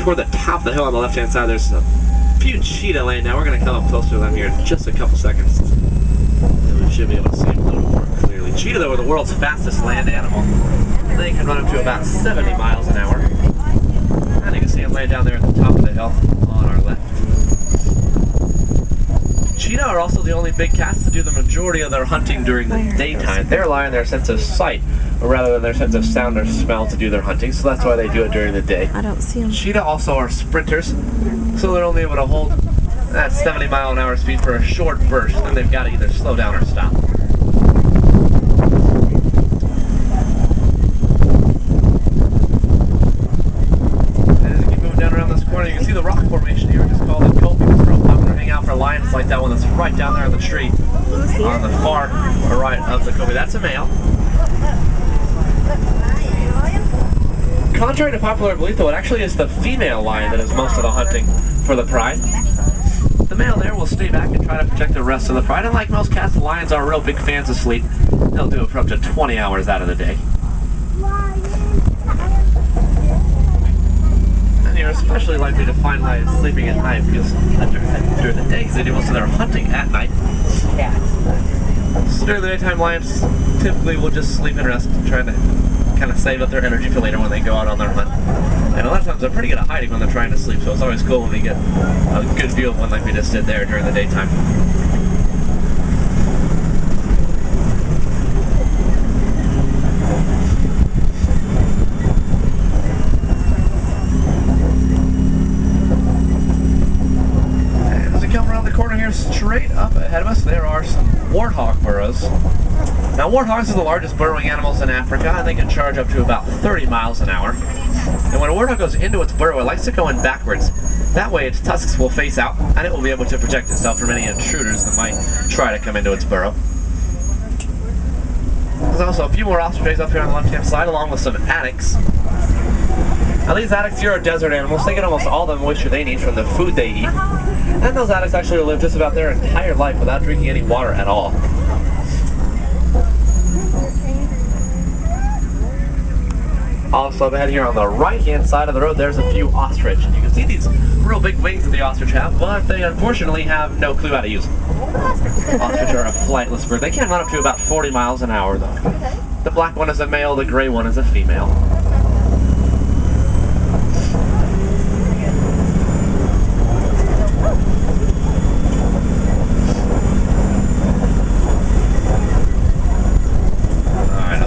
toward the top of the hill on the left-hand side, there's a few cheetah laying down. We're going to come up closer to them here in just a couple seconds. And we should be able to see them a little more clearly. Cheetah, though, are the world's fastest land animal. They can run up to about 70 miles an hour. And you can see them laying down there at the top of the hill on our left. Cheetah are also the only big cats to do the majority of their hunting during the daytime. They rely on their sense of sight, rather than their sense of sound or smell to do their hunting, so that's why they do it during the day. I don't see them. Cheetah also are sprinters, so they're only able to hold that 70-mile-an-hour speed for a short burst, then they've got to either slow down or stop. And as you keep moving down around this corner, you can see the rock formation here, just called it Kobe. It's real popular to hang out for lions like that one that's right down there in the tree on the far right of the Kobe. That's a male. Contrary to popular belief, though, it actually is the female lion that does most of the hunting for the pride. The male there will stay back and try to protect the rest of the pride, and like most cats, the lions are real big fans of sleep. They'll do it for up to 20 hours out of the day. And you're especially likely to find lions sleeping at night because during the day, they do most of their hunting at night. So during the daytime, lions typically will just sleep and rest, trying to kind of save up their energy for later when they go out on their hunt. And a lot of times they're pretty good at hiding when they're trying to sleep, so it's always cool when we get a good view of one like we just did there during the daytime. And as we come around the corner here, straight up ahead of us, there are some warthog burrows. Now, warthogs are the largest burrowing animals in Africa, and they can charge up to about 30 miles an hour. And when a warthog goes into its burrow, it likes to go in backwards. That way, its tusks will face out, and it will be able to protect itself from any intruders that might try to come into its burrow. There's also a few more ostriches up here on the left-hand side, along with some addax. Now, these addax here are desert animals. They get almost all the moisture they need from the food they eat. And those addax actually live just about their entire life without drinking any water at all. Also up ahead here on the right-hand side of the road, there's a few ostrich. And you can see these real big wings that the ostrich have, but they unfortunately have no clue how to use them. Ostrich are a flightless bird. They can run up to about 40 miles an hour, though. The black one is a male, the gray one is a female.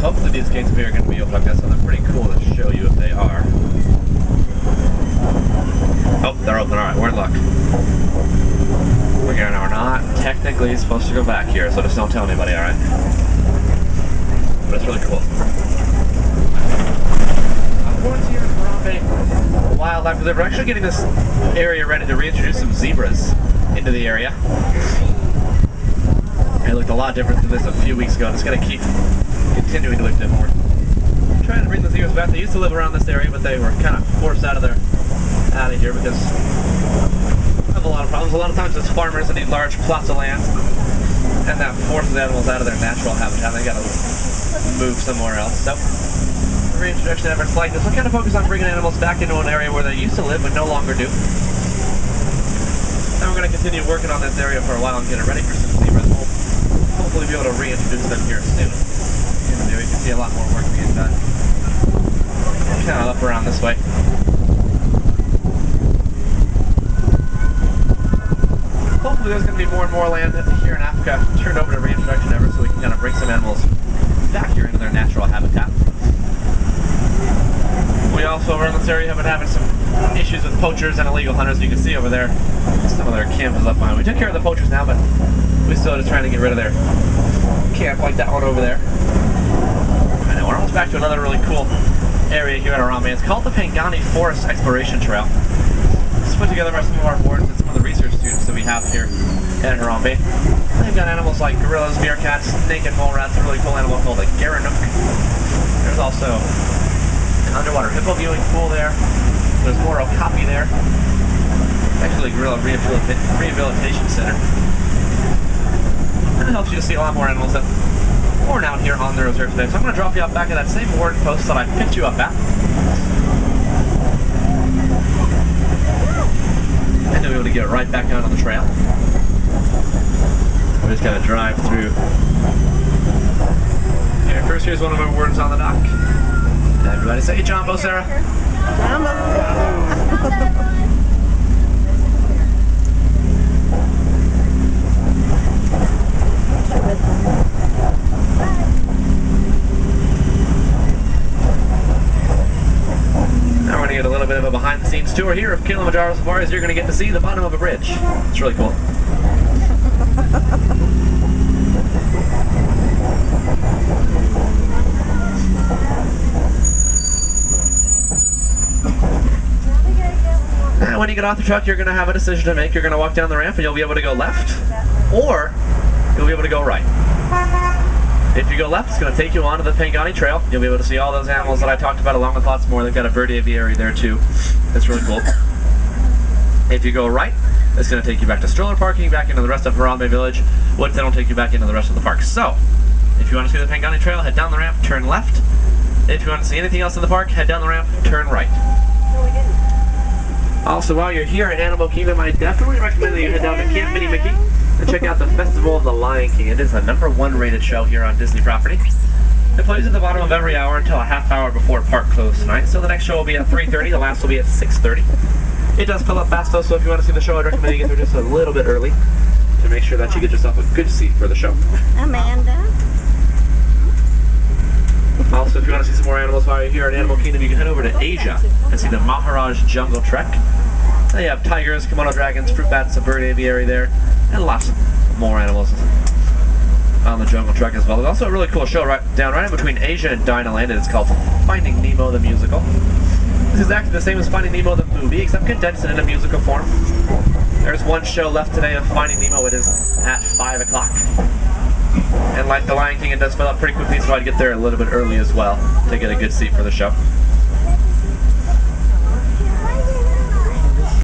Hopefully these gates here are going to be open. I've got something pretty cool to show you if they are. Oh, they're open. Alright, we're in luck. We're here now. We're not technically supposed to go back here, so just don't tell anybody, alright? But it's really cool. I'm going here in Harambe Wildlife Preserve. We're actually getting this area ready to reintroduce some zebras into the area. It looked a lot different than this a few weeks ago, and it's going to keep continuing to look different. We're trying to bring the zebras back. They used to live around this area, but they were kind of forced out of here because of a lot of problems. A lot of times it's farmers that need large plots of land, and that forces animals out of their natural habitat. They got to move somewhere else. So, reintroduction efforts like this will kind of focus on bringing animals back into an area where they used to live but no longer do. And we're going to continue working on this area for a while and get it ready for some zebras. We'll hopefully be able to reintroduce them here soon. You can see a lot more work being done. Kind of up around this way. Hopefully there's going to be more and more land here in Africa turned over to reintroduction efforts so we can kind of bring some animals back here into their natural habitat. We also around this area have been having some issues with poachers and illegal hunters. You can see over there some of their camp is up behind. We took care of the poachers now, but we still just trying to get rid of their camp like that one over there. And we're almost back to another really cool area here at Harambe. It's called the Pangani Forest Exploration Trail. It's put together by some of our boards and some of the research students that we have here at Harambe. They've got animals like gorillas, meerkats, naked mole rats, a really cool animal called a Garanuk. There's also an underwater hippo viewing pool there. There's more okapi there. It's actually a gorilla rehabilitation center. And it helps you to see a lot more animals that born out here on the reserve today. So I'm going to drop you off back at that same warden post that I picked you up at. right back out on the trail. We're just gonna drive through. Here, first, here's one of our wardens on the dock. Everybody say Jumbo, Sarah. Jumbo. Now we're going to get a little bit of a behind-the-scenes tour here of Kilimanjaro Safaris. You're going to get to see the bottom of a bridge. It's really cool. And when you get off the truck, you're going to have a decision to make. You're going to walk down the ramp and you'll be able to go left, or you'll be able to go right. If you go left, it's going to take you onto the Pangani Trail. You'll be able to see all those animals that I talked about, along with lots more. They've got a bird aviary there too. That's really cool. If you go right, it's going to take you back to stroller parking, back into the rest of Harambe Village, which then will take you back into the rest of the park. So, if you want to see the Pangani Trail, head down the ramp, turn left. If you want to see anything else in the park, head down the ramp, turn right. No, we didn't. Also, while you're here at Animal Kingdom, I definitely recommend that you head down to Camp Minnie Mickey and check out the Festival of the Lion King. It is the #1 rated show here on Disney property. It plays at the bottom of every hour until a half hour before park close tonight. So the next show will be at 3:30, the last will be at 6:30. It does fill up fast though, so if you want to see the show, I'd recommend you get there just a little bit early to make sure that you get yourself a good seat for the show. Amanda. Also, if you want to see some more animals while you're here at Animal Kingdom, you can head over to Asia and see the Maharaj Jungle Trek. They have tigers, Komodo dragons, fruit bats, a bird aviary there, and lots more animals on the Jungle Trek as well. There's also a really cool show right in between Asia and Dinoland, and it's called Finding Nemo the Musical. This is exactly the same as Finding Nemo the movie, except condensed in a musical form. There's one show left today of Finding Nemo. It is at 5 o'clock. And like the Lion King, it does fill up pretty quickly, so I'd get there a little bit early as well to get a good seat for the show.